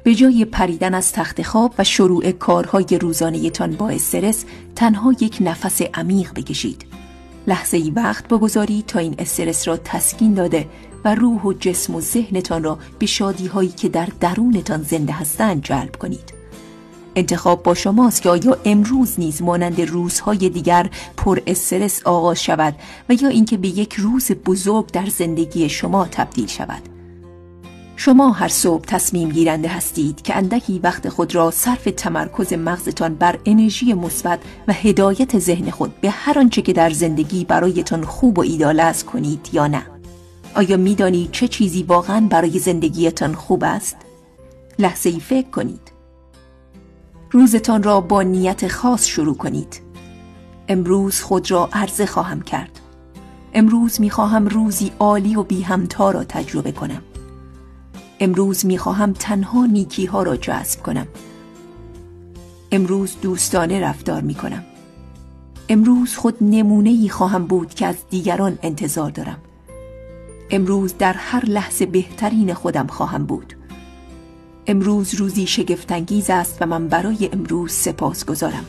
به جای پریدن از تخت خواب و شروع کارهای روزانه‌تان با استرس، تنها یک نفس عمیق بکشید. لحظه‌ای وقت بگذارید تا این استرس را تسکین داده و روح و جسم و ذهنتان را به شادی‌هایی که در درونتان زنده هستند جلب کنید. انتخاب با شماست که آیا امروز نیز مانند روزهای دیگر پر استرس آغاز شود و یا اینکه به یک روز بزرگ در زندگی شما تبدیل شود. شما هر صبح تصمیم گیرنده هستید که اندکی وقت خود را صرف تمرکز مغزتان بر انرژی مثبت و هدایت ذهن خود به هر آنچه که در زندگی برایتان خوب و ایدال است کنید یا نه. آیا می‌دانید چه چیزی واقعاً برای زندگیتان خوب است؟ لحظه‌ای فکر کنید. روزتان را با نیت خاص شروع کنید. امروز خود را عرضه خواهم کرد. امروز می‌خواهم روزی عالی و بی همتا را تجربه کنم. امروز می‌خواهم تنها نیکی‌ها را جذب کنم. امروز دوستانه رفتار می‌کنم. امروز خود نمونه‌ای خواهم بود که از دیگران انتظار دارم. امروز در هر لحظه بهترین خودم خواهم بود. امروز روزی شگفت‌انگیز است و من برای امروز سپاسگزارم.